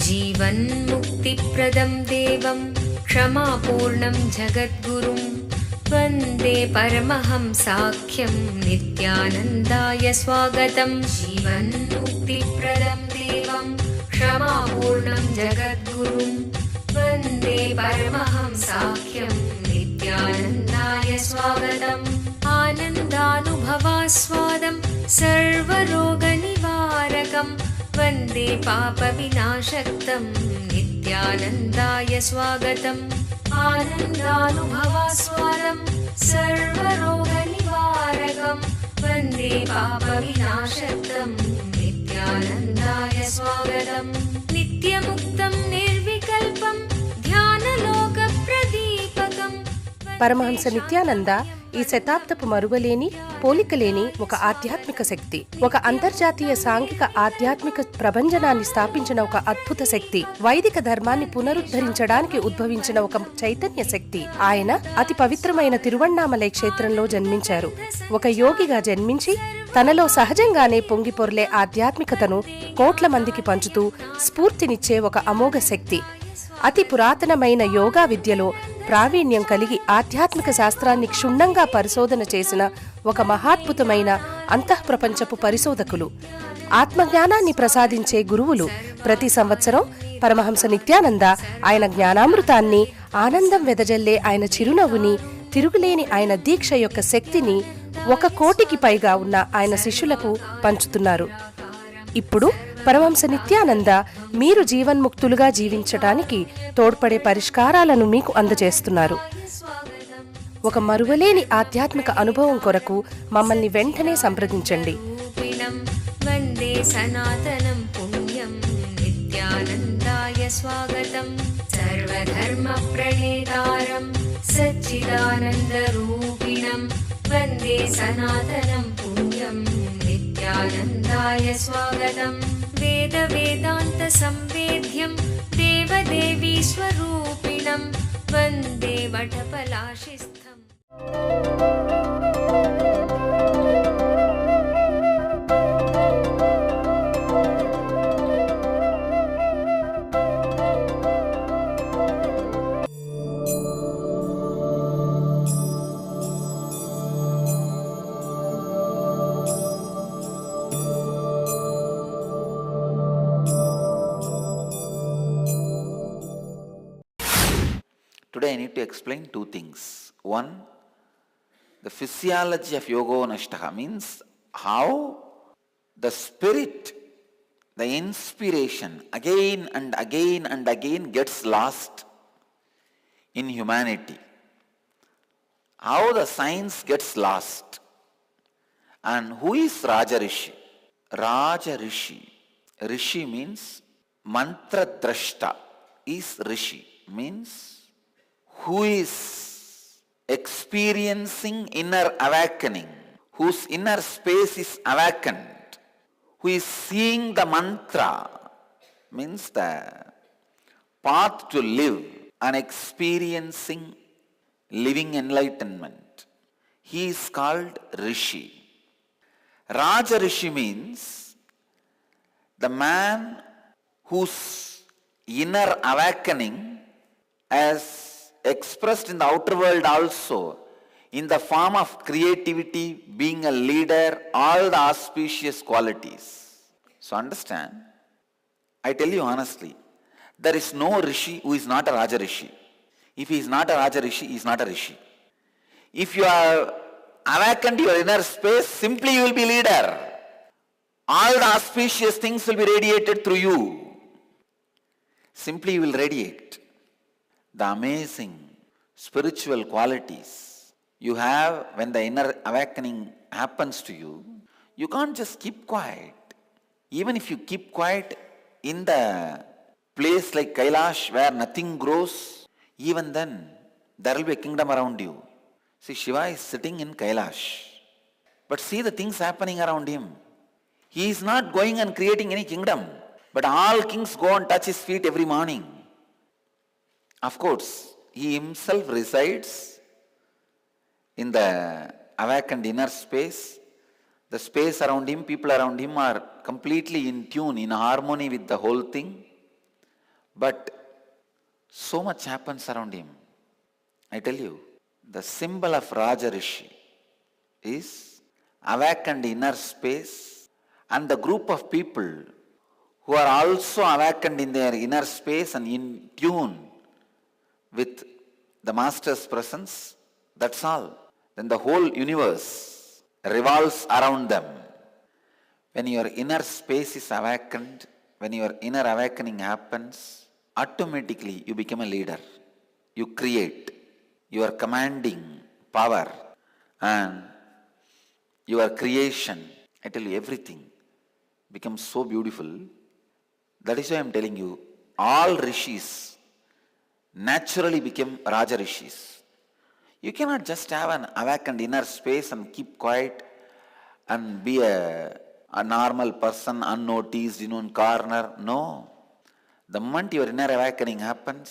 जीवन्मुक्तिप्रदं देवं क्षमापूर्णं जगद्गुरुं वन्दे परमहंसाख्यं नित्यानन्दाय स्वागतं। जीवन्मुक्तिप्रदं देवं क्षमापूर्णं जगद्गुरुं वन्दे परमहंसाख्यं नित्यानन्दाय स्वागतम्। आनन्दानुभवास्वादं सर्वरोगनिवारकं वन्दे पापविनाशक्तं नित्यानन्दाय स्वागतम्। आनन्दानुभवास्वादं सर्वरोगनिवारकं वन्दे पापविनाशक्तं नित्यानन्दाय स्वागतम्। नित्यमुक्तं निर्विकल्पं ध्यानलोकप्रदीपकं। పరమహంస నిత్యానంద ఈ శతాబ్దపు మరువలేని పోలికలేని ఒక ఆధ్యాత్మిక శక్తి, ఒక అంతర్జాతీయ సాంఘిక ఆధ్యాత్మిక ప్రభంజనాన్ని స్థాపించిన ఒక అద్భుత శక్తి, వైదిక ధర్మాన్ని పునరుద్ధరించడానికి ఉద్భవించిన ఒక చైతన్య శక్తి. ఆయన అతి పవిత్రమైన తిరువణ్ణామలై క్షేత్రంలో జన్మించారు. ఒక యోగిగా జన్మించి తనలో సహజంగానే పొంగిపొర్లే ఆధ్యాత్మికతను కోట్ల మందికి పంచుతూ స్ఫూర్తినిచ్చే ఒక అమోఘ శక్తి. అతి పురాతనమైన యోగా విద్యలో ప్రావీణ్యం కలిగి ఆధ్యాత్మిక శాస్త్రాన్ని క్షుణ్ణంగా పరిశోధన చేసిన ఒక మహాద్భుతమైన అంతఃప్రపంచపు పరిశోధకులు, ఆత్మజ్ఞానాన్ని ప్రసాదించే గురువులు. ప్రతి సంవత్సరం పరమహంస నిత్యానంద ఆయన జ్ఞానామృతాన్ని, ఆనందం వెదజల్లే ఆయన చిరునవ్వుని, తిరుగులేని ఆయన దీక్ష యొక్క శక్తిని 1 కోటికి పైగా ఉన్న ఆయన శిష్యులకు పంచుతున్నారు. ఇప్పుడు పరమహంస నిత్యానంద మీరు జీవన్ముక్తులుగా జీవించటానికి తోడ్పడే పరిష్కారాలను మీకు అందజేస్తున్నారు. ఒక మరువలేని ఆధ్యాత్మిక అనుభవం కొరకు మమ్మల్ని వెంటనే సంప్రదించండి. వందే సనాతనం పుణ్యం నిత్యానందాయ స్వాగతం. సర్వధర్మ ప్రణేతారం సచ్చిదానంద రూపిణం వందే సనాతనం పుణ్యం నిత్యానందాయ స్వాగతం. వేద వేదాంత సంవేద్యం దేవదేవీ స్వరూపిణం వందే వటపలాశిస్థం. Today I need to explain 2 things. One, the physiology of yoga nashtaha means how the spirit, the inspiration again and again and again gets lost in humanity. How the science gets lost. And who is Raja Rishi? Raja Rishi. Rishi means mantra drashta is Rishi, means who is experiencing inner awakening, whose inner space is awakened, who is seeing the mantra, means the path to live and experiencing living enlightenment. He is called Rishi. Raja Rishi means the man whose inner awakening as expressed in the outer world also in the form of creativity, being a leader, all the auspicious qualities. So understand, I tell you honestly, there is no Rishi who is not a Raja Rishi. If he is not a Raja Rishi, he is not a Rishi. If you are awakened your inner space, simply you will be leader. All the auspicious things will be radiated through you. Simply you will radiate the amazing spiritual qualities you have when the inner awakening happens to you. You can't just keep quiet. Even if you keep quiet in the place like Kailash where nothing grows, even then there will be a kingdom around you. See, Shiva is sitting in Kailash, but see the things happening around him. He is not going and creating any kingdom, but all kings go and touch his feet every morning. Of course, he himself resides in the awakened inner space. The space around him, people around him are completely in tune, in harmony with the whole thing. But so much happens around him. I tell you, the symbol of Raja Rishi is awakened inner space, and the group of people who are also awakened in their inner space and in tune with the Master's presence, that's all. Then the whole universe revolves around them. When your inner space is awakened, when your inner awakening happens, automatically you become a leader. You create. You are commanding power, and your creation, I tell you, everything becomes so beautiful. That is why I am telling you, all rishis naturally became Raja Rishis. You cannot just have an awakened inner space and keep quiet and be a normal person, unnoticed in one corner. No. The moment your inner awakening happens,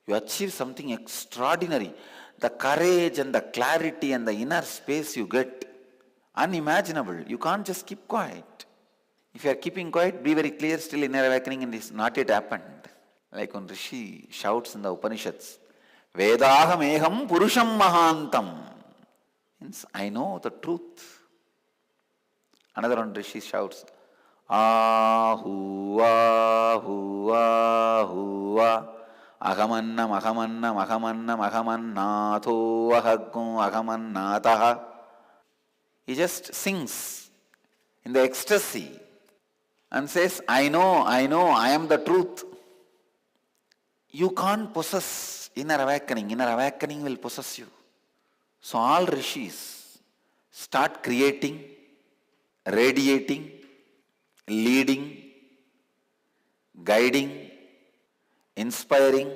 you achieve something extraordinary. The courage and the clarity and the inner space you get, unimaginable. You can't just keep quiet. If you are keeping quiet, be very clear, still inner awakening and it's not yet happened. Like when Rishi shouts in the Upanishads, Vedaham eham purusham mahantam. Means I know the truth. Another one Rishi shouts, Ahu, Ahu, Ahu, Ahamannam, Ahamannam, Ahamannam, Ahamannatho, Ahagum, Ahamannataha. He just sings in the ecstasy and says, I know, I am the truth. You can't possess inner awakening will possess you. So all rishis start creating, radiating, leading, guiding, inspiring,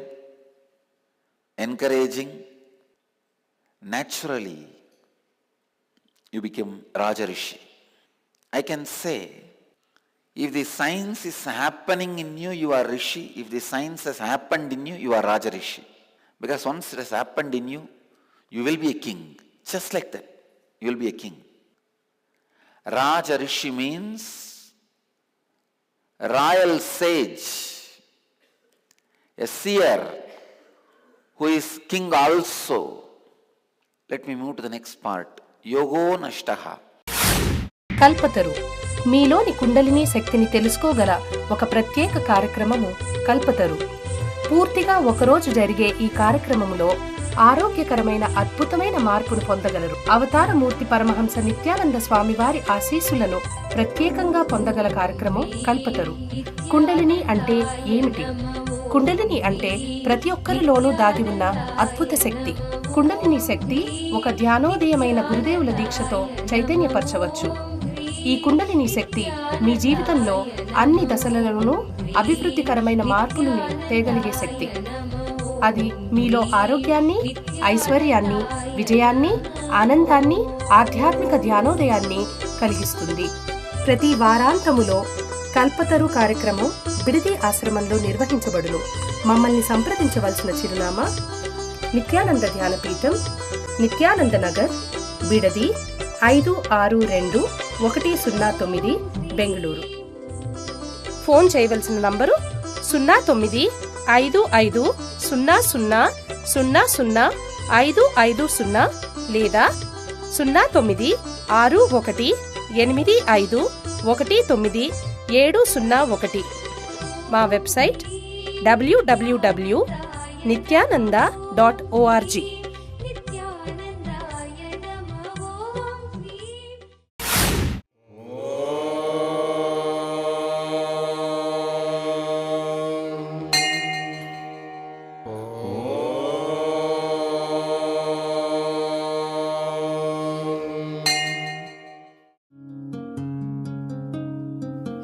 encouraging. Naturally, you become Raja Rishi. I can say, if the science is happening in you, you are Rishi. If the science has happened in you, you are Raja Rishi. Because once it has happened in you, you will be a king. Just like that, you will be a king. Raja Rishi means royal sage, a seer who is king also. Let me move to the next part. Yogo Nashtaha. Kalpataru మీలోని కుండలిని శక్తిని తెలుసుకోగల ఒక ప్రత్యేక కార్యక్రమము కల్పతరు. పూర్తిగా ఒకరోజు జరిగే ఈ కార్యక్రమములో ఆరోగ్యకరమైన అద్భుతమైన మార్పును పొందగలరు. అవతారమూర్తి పరమహంస నిత్యానంద స్వామివారి ఆశీస్సులను ప్రత్యేకంగా పొందగల కార్యక్రమం కల్పతరు. కుండలిని అంటే ఏమిటి? కుండలిని అంటే ప్రతి ఒక్కరిలోనూ దాగి ఉన్న అద్భుత శక్తి. కుండలిని శక్తి ఒక ధ్యానోదయమైన గురుదేవుల దీక్షతో చైతన్యపరచవచ్చు. ఈ కుండలిని శక్తి మీ జీవితంలో అన్ని దశలలోనూ అభివృద్ధికరమైన మార్పులను తేగలిగే శక్తి. అది మీలో ఆరోగ్యాన్ని, ఐశ్వర్యాన్ని, విజయాన్ని, ఆనందాన్ని, ఆధ్యాత్మిక ధ్యానోదయాన్ని కలిగిస్తుంది. ప్రతి వారాంతములో కల్పతరు కార్యక్రమం బిడిది ఆశ్రమంలో నిర్వహించబడును. మమ్మల్ని సంప్రదించవలసిన చిరునామా నిత్యానంద ధ్యానపీఠం, నిత్యానంద నగర్, బిడది 562109, బెంగళూరు. ఫోన్ చేయవలసిన నంబరు 095500000550 లేదా 096185190701. మా వెబ్సైట్ www.nithyananda.org.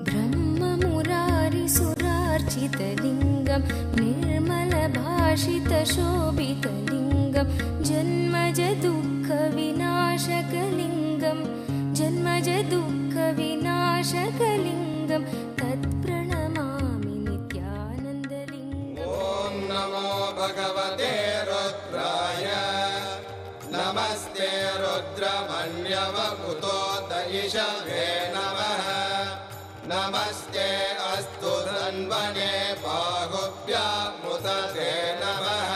ब्रह्ममुरारिसुरार्चितलिङ्गं निर्मलभाषितशोभितलिङ्गं जन्मजदुःखविनाशकलिङ्गं जन्मजदुःखविनाशकलिङ्गं तत्प्रणमामि नित्यानन्दलिङ्गम्. ॐ नमो भगवते रुद्राय नमस्ते रुद्रमन्यवकुतो दयिषवे नमः नमस्ते अस्तु धन्व ब्रह्मणे बाहुभ्यामुत ते नमः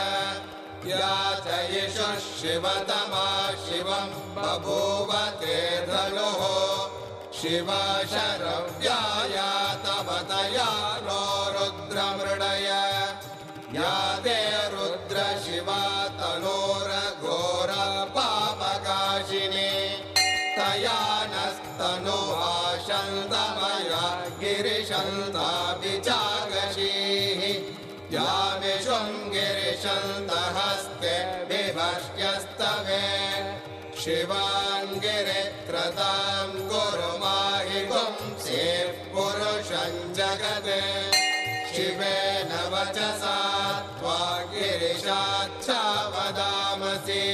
या च यशः शिवतमा शिवं बभूव ते धनुः शिवा शरव्याया तवतया नो रुद्रमृडय या ते रुद्र शिवा तनोरघोर पापकाशिनी तया नस्तनुहा शन्तमया गिरिशन्ताभिचागशीः या विशृङ्गिरिशन्तहस्ते विभष्ट्यस्तवे शिवाङ्गिरित्रतां गुरुमाहि पुंसेः पुरुषं जगते शिवेन वचसा त्वा गिरिशाच्छा वदामसि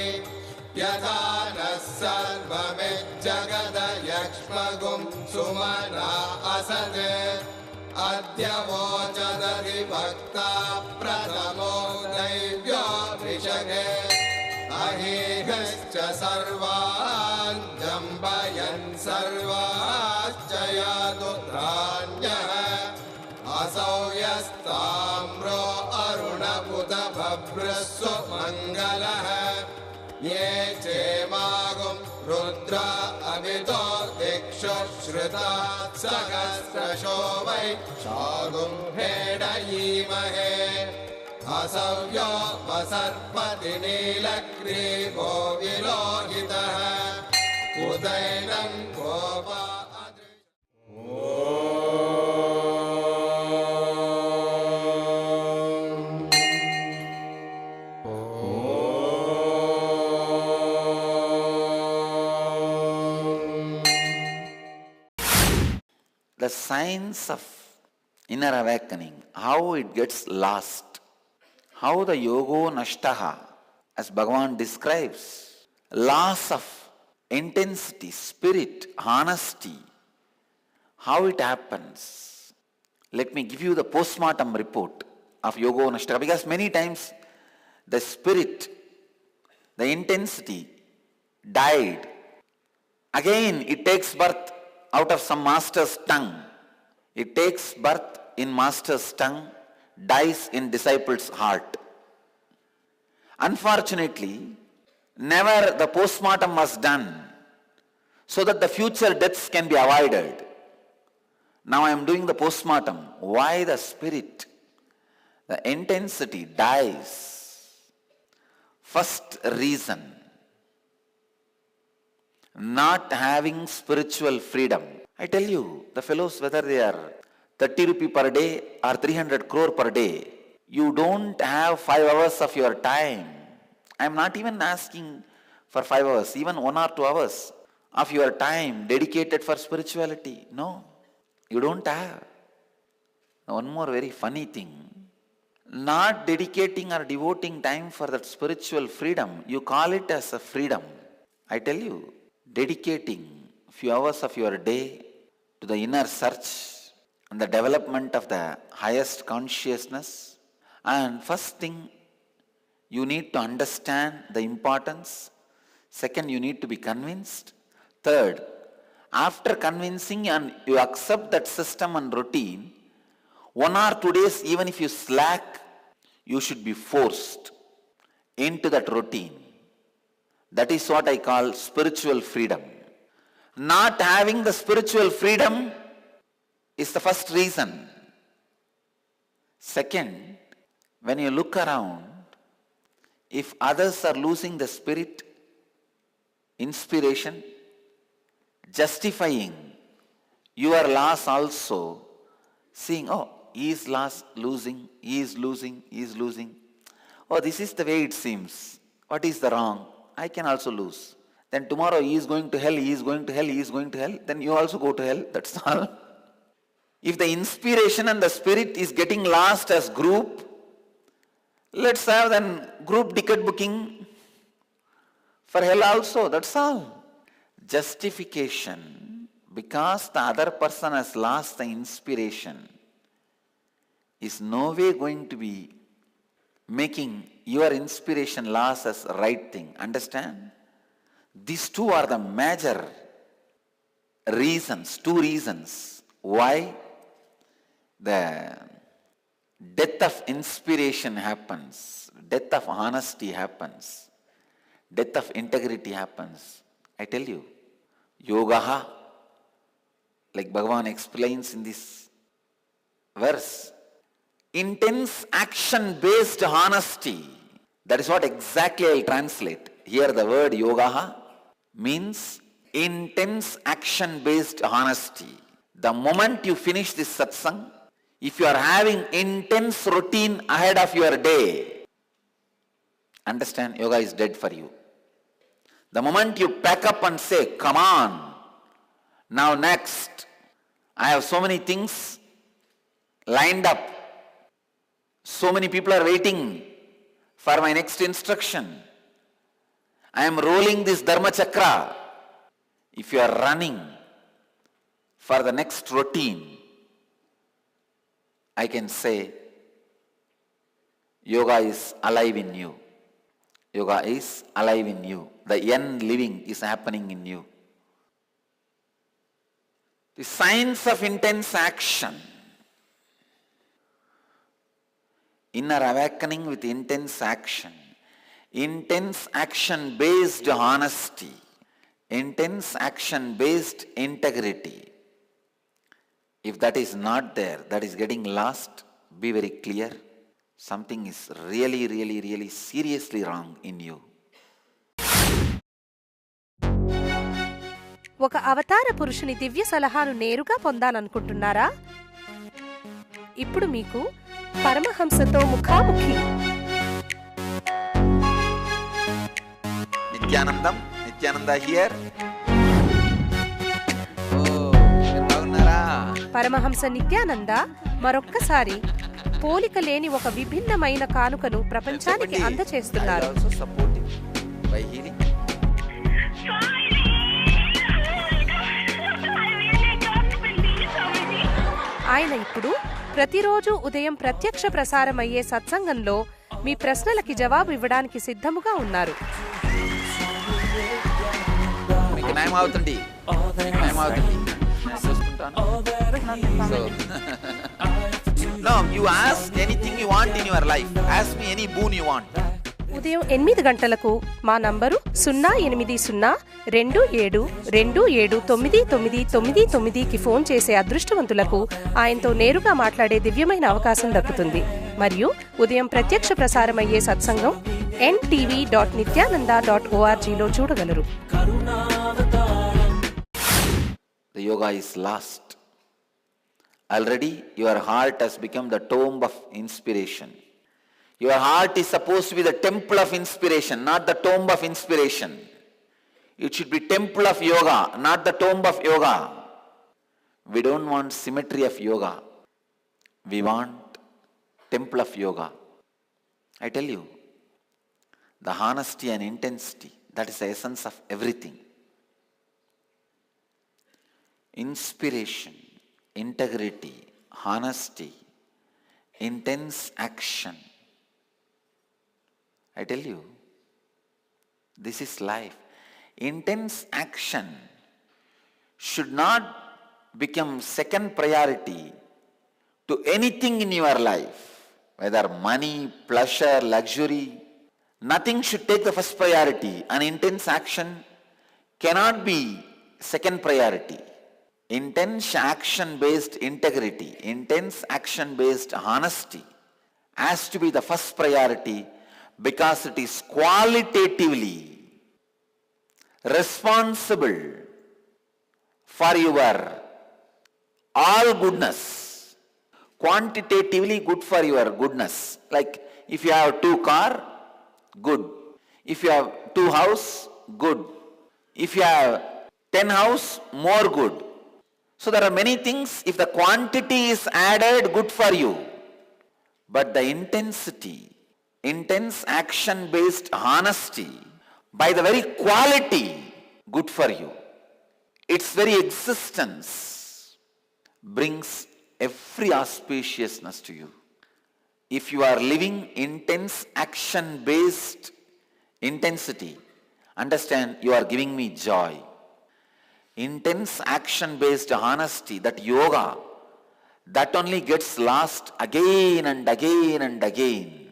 यथा नः सर्वमिज्जगदयक्ष्मगुं सुमना असत् अद्य वोचदधिभक्ता प्रथमो दैव्यो वृषगे अहेहश्च सर्वान् जम्बयन् सर्वाश्च यादुत्राण्यः असौ यस्ताम्रो अरुणपुत भभ्रस्व मङ्गलः ये चेमागुं रुद्र अमितो दिक्षु श्रुता सहस्रशो वै शागुं हेडयीमहे असव्यो वसर्पति नीलग्रीवो विलोहितः उदैनं Gopa The signs of inner awakening, how it gets lost, how the yogo nashtaha, as Bhagavan describes, loss of intensity, spirit, honesty, how it happens. Let me give you the postmortem report of yogo nashtaha, because many times the spirit, the intensity died. Again it takes birth out of some master's tongue. It takes birth in master's tongue, dies in disciple's heart. Unfortunately, never the postmortem was done so that the future deaths can be avoided. Now I am doing the postmortem. Why the spirit, the intensity dies? First reason, not having spiritual freedom. I tell you, the fellows, whether they are 30 rupee per day or 300 crore per day, you don't have 5 hours of your time. I am not even asking for 5 hours, even 1 or 2 hours of your time dedicated for spirituality. No, you don't have. Now, one more very funny thing. Not dedicating or devoting time for that spiritual freedom, you call it as a freedom. I tell you, dedicating a few hours of your day to the inner search and the development of the highest consciousness. And first thing, you need to understand the importance. Second, you need to be convinced. Third, after convincing and you accept that system and routine, 1 or 2 days, even if you slack, you should be forced into that routine. That is what I call spiritual freedom. Not having the spiritual freedom is the first reason. Second, when you look around, if others are losing the spirit, inspiration, justifying your loss also, seeing, oh, he is losing, he is losing. Oh, this is the way it seems. What is the wrong? I can also lose. Then tomorrow he is going to hell, he is going to hell, he is going to hell. Then you also go to hell. That's all. If the inspiration and the spirit is getting lost as group, let's have then group ticket booking for hell also. That's all. Justification, because the other person has lost the inspiration, is no way going to be making your inspiration loss as right thing. Understand? These two are the major reasons, 2 reasons why the death of inspiration happens, death of honesty happens, death of integrity happens. I tell you, yoga, like Bhagavan explains in this verse, intense action-based honesty. That is what exactly I will translate. Here the word yoga means intense action-based honesty. The moment you finish this satsang, if you are having intense routine ahead of your day, understand, yoga is dead for you. The moment you pack up and say, come on, now next, I have so many things lined up. So many people are waiting for my next instruction. I am rolling this Dharma Chakra. If you are running for the next routine, I can say, yoga is alive in you. Yoga is alive in you. The yen living is happening in you. The science of intense action. Inner awakening with intense action. Intense action based honesty. Intense action based integrity. If that is not there, that is getting lost, be very clear. Something is really, really, really seriously wrong in you. ఒక అవతార పురుషుని దివ్య సలహాను నేరుగా పొందాలనుకుంటున్నారా? ఇప్పుడు మీకు పరమహంసతో ముఖాముఖి. Nithyananda here. Paramahamsa Nityananda మరొక్కసారి పోలిక లేని ఒక విభిన్నమైన కానుకను ప్రపంచానికి అందచేస్తున్నారు. ఆయన ఇప్పుడు ప్రతిరోజు ఉదయం ప్రత్యక్ష ప్రసారమయ్యే సత్సంగంలో మీ ప్రశ్నలకి జవాబు ఇవ్వడానికి సిద్ధముగా ఉన్నారు. No, you ask anything you want in your life. Ask me any boon you want. ఉదయం 8 గంటలకు మా నంబరు 08027279999కి ఫోన్ చేసే అదృష్టవంతులకు ఆయనతో నేరుగా మాట్లాడే దివ్యమైన అవకాశం దక్కుతుంది. మరియు ఉదయం ప్రత్యక్ష ప్రసారమయ్యే సత్సంగం ntv.nithyananda.orgలో చూడగలరు. The yoga is lost. Already your heart has become the tomb of inspiration. Your heart is supposed to be the temple of inspiration, not the tomb of inspiration. It should be temple of yoga, not the tomb of yoga. We don't want symmetry of yoga. We want temple of yoga. I tell you, the honesty and intensity, that is the essence of everything. Inspiration, integrity, honesty, intense action. I tell you, this is life. Intense action should not become second priority to anything in your life, whether money, pleasure, luxury. Nothing should take the first priority. An intense action cannot be second priority. Intense action-based integrity, intense action-based honesty has to be the first priority, because it is qualitatively responsible for your all goodness, quantitatively good for your goodness. Like if you have 2 cars, good. If you have 2 houses, good. If you have 10 houses, more good. So there are many things, if the quantity is added, good for you. But the intensity, intense action-based honesty, by the very quality, good for you. Its very existence brings every auspiciousness to you. If you are living intense action-based intensity, understand you are giving me joy. Intense action-based honesty, that yoga, that only gets lost again and again and again.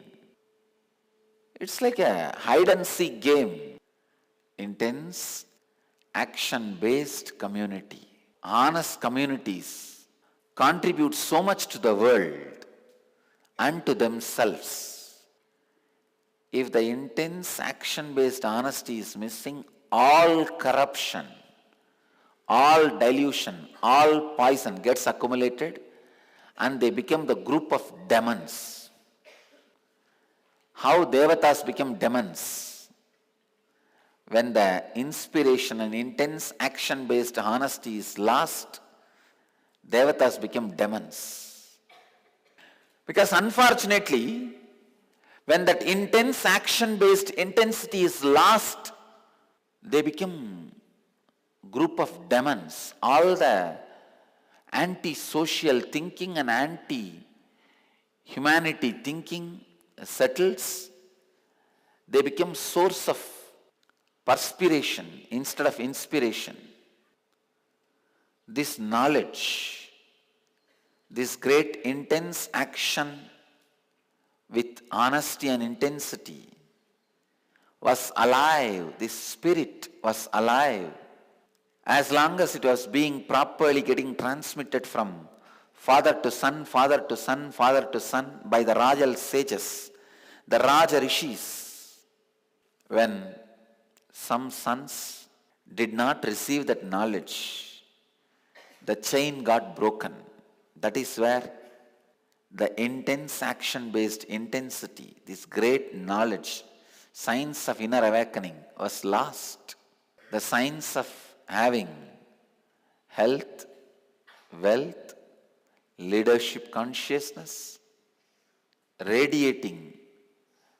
It's like a hide and seek game. Intense, action-based community. Honest communities contribute so much to the world and to themselves. If the intense, action-based honesty is missing, all corruption, all dilution, all poison gets accumulated and they become the group of demons. How Devatas become demons? When the inspiration and intense action-based honesty is lost, Devatas become demons. Because unfortunately, when that intense action-based intensity is lost, they become group of demons. All the anti-social thinking and anti-humanity thinking settles. They become source of perspiration instead of inspiration. This knowledge, this great intense action with honesty and intensity was alive. This spirit was alive. As long as it was being properly getting transmitted from father to son, father to son, father to son by the Rajal sages, the Raja Rishis. When some sons did not receive that knowledge, the chain got broken. That is where the intense action-based intensity, this great knowledge, science of inner awakening was lost. The science of having health, wealth, leadership consciousness, radiating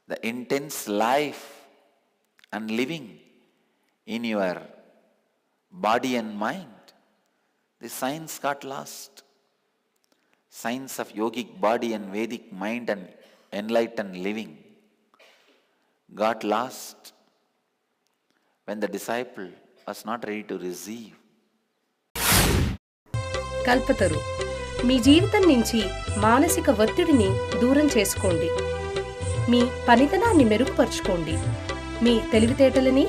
the intense life and living in your body and mind, the science got lost. Science of yogic body and Vedic mind and enlightened living got lost when the disciple was not ready to receive. Kalpataru మీ జీవితం నుంచి మానసిక ఒత్తిడిని దూరం చేసుకోండి. మీ పనితనాన్ని మెరుగుపరుచుకోండి. మీ తెలివితేటలని,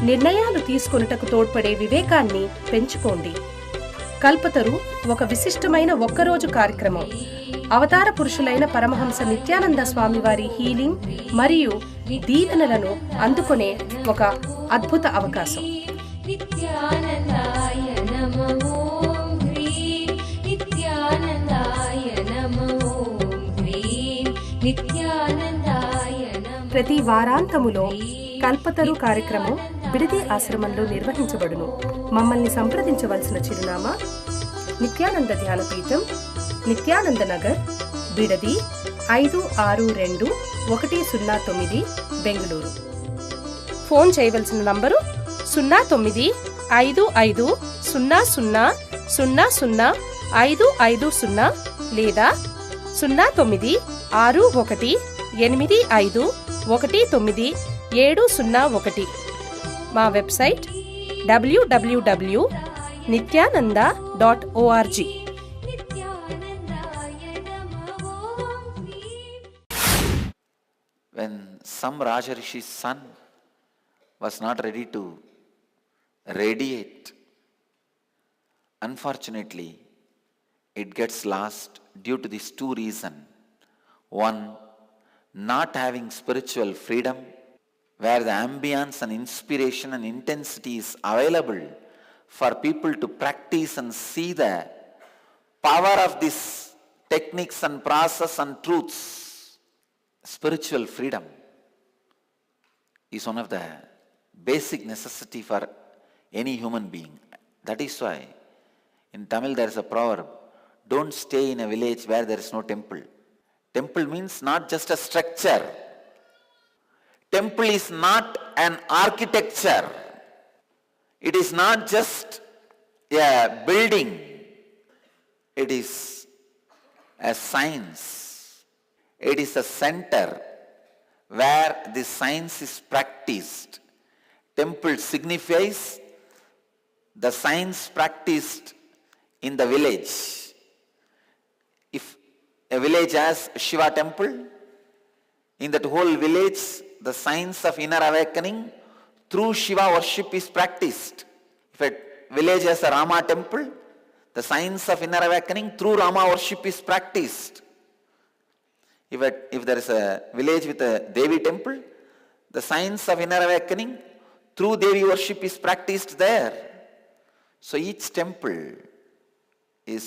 నిర్ణయాలు తీసుకొనుటకు తోడ్పడే వివేకాన్ని పెంచుకోండి. కల్పతరు ఒక విశిష్టమైన ఒక్కరోజు కార్యక్రమం. అవతార పురుషులైన పరమహంస నిత్యానంద స్వామివారి హీలింగ్ మరియు దీవెనలను అందుకునే ఒక అద్భుత అవకాశం. నిత్యానందాయ నమో ఓం హ్రీం నిత్యానందాయ నమో ఓం హ్రీం నిత్యానందాయ నమో. ప్రతి వారాంతములో కల్పతరు కార్యక్రమం బిడిది ఆశ్రమంలో నిర్వహించబడును. మమ్మల్ని సంప్రదించవలసిన చిరునామా నిత్యానంద ధ్యానపీఠం, నిత్యానంద నగర్, బిడది 562109, బెంగళూరు. ఫోన్ చేయవలసిన నంబరు 095100000550 లేదా 096185190701. మా website www.nithyananda.org. When some Raja Rishi's son was not ready to radiate, unfortunately, it gets lost due to these two reasons. One, not having spiritual freedom, where the ambience and inspiration and intensity is available for people to practice and see the power of these techniques and process and truths. Spiritual freedom is one of the basic necessity for any human being. That is why in Tamil there is a proverb, don't stay in a village where there is no temple. Temple means not just a structure. Temple is not an architecture. It is not just a building. It is a science. It is a center where the science is practiced. Temple signifies the science practiced in the village. a village has Shiva temple. In that whole village, the science of inner awakening through Shiva worship is practiced. If a village has a Rama temple, the science of inner awakening through Rama worship is practiced. If there is a village with a Devi temple, the science of inner awakening through Devi worship is practiced there. So each temple is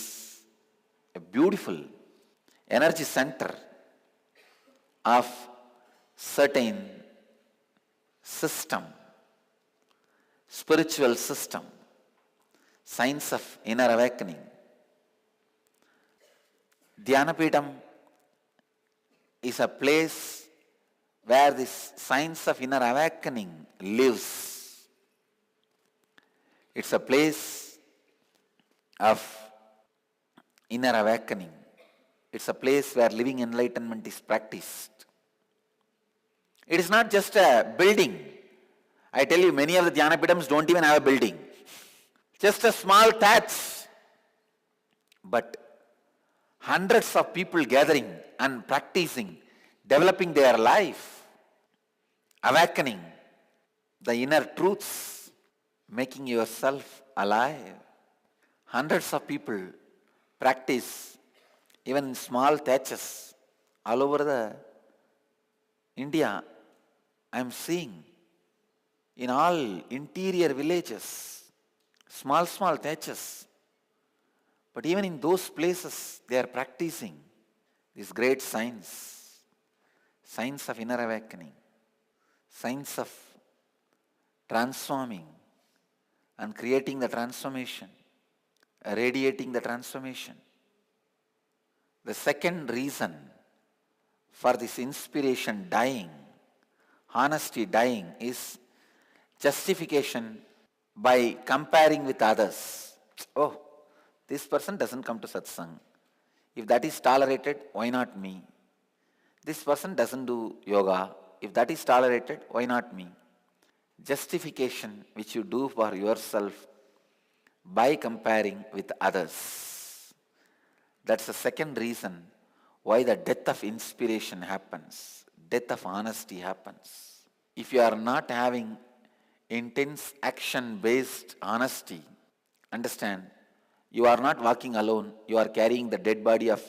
a beautiful energy center of certain system, spiritual system, science of inner awakening. Dhyanapitham is a place where this science of inner awakening lives. It's a place of inner awakening. It's a place where living enlightenment is practiced. It is not just a building. I tell you, many of the Dhyanapithams don't even have a building. Just a small thatch. But hundreds of people gathering and practicing, developing their life, awakening the inner truths, making yourself alive. Hundreds of people practice even in small thatches all over the India. I am seeing in all interior villages, small thatches. But even in those places, they are practicing this great science, science of inner awakening, science of transforming and creating the transformation, radiating the transformation. The second reason for this inspiration dying, honesty dying, is justification by comparing with others. Oh, this person doesn't come to satsang. If that is tolerated, why not me? This person doesn't do yoga. If that is tolerated, why not me? Justification which you do for yourself by comparing with others. That's the second reason why the death of inspiration happens, death of honesty happens. If you are not having intense action-based honesty, understand, you are not walking alone, you are carrying the dead body of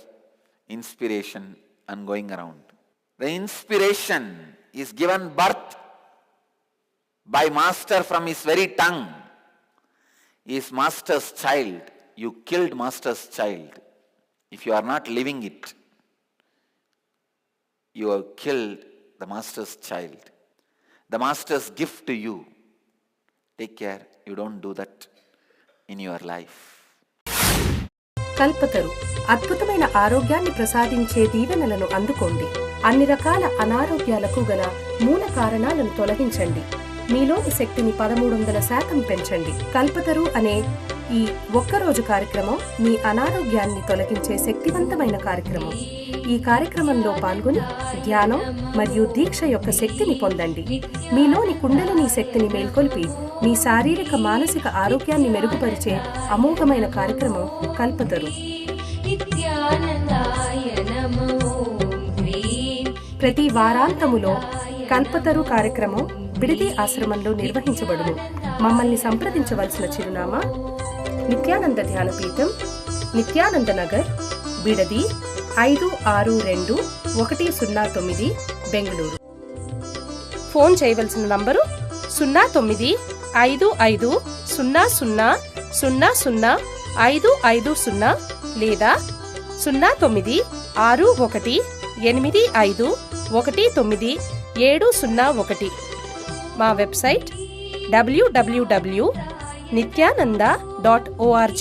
inspiration and going around. The inspiration is given birth by master from his very tongue. He is master's child. You killed master's child. If you are not living it, you have killed the master's child. The master's gift to you. Take care, you don't do that in your life. Kalpataru అద్భుతమైన ఆరోగ్యాన్ని ప్రసాదించే దీవెనలను అందుకోండి. అన్ని రకాల అనారోగ్యాలకు గల మూల కారణాలను తొలగించండి. మీలోని శక్తిని 1300% పెంచండి. కల్పతరు అనే ఈ ఒక్కరోజు కార్యక్రమం మీ అనారోగ్యాన్ని తొలగించే శక్తివంతమైన కార్యక్రమం. ఈ కార్యక్రమంలో పాల్గొని ధ్యానం మరియు దీక్ష యొక్క శక్తిని పొందండి. మీలోని కుండలిని శక్తిని మేల్కొల్పి మీ శారీరక మానసిక ఆరోగ్యాన్ని మెరుగుపరిచే అమోఘమైన కార్యక్రమం కల్పతరు. ప్రతి వారాంతములో కల్పతరు కార్యక్రమం బిడిది ఆశ్రమంలో నిర్వహించబడును. మమ్మల్ని సంప్రదించవలసిన చిరునామా: నిత్యానంద ధ్యానపీఠం, నిత్యానంద నగర్, బిడది 562109, బెంగళూరు. ఫోన్ చేయవలసిన నంబరు 095500000550 లేదా 096185190701. మా వెబ్సైట్ www.nithyananda.org.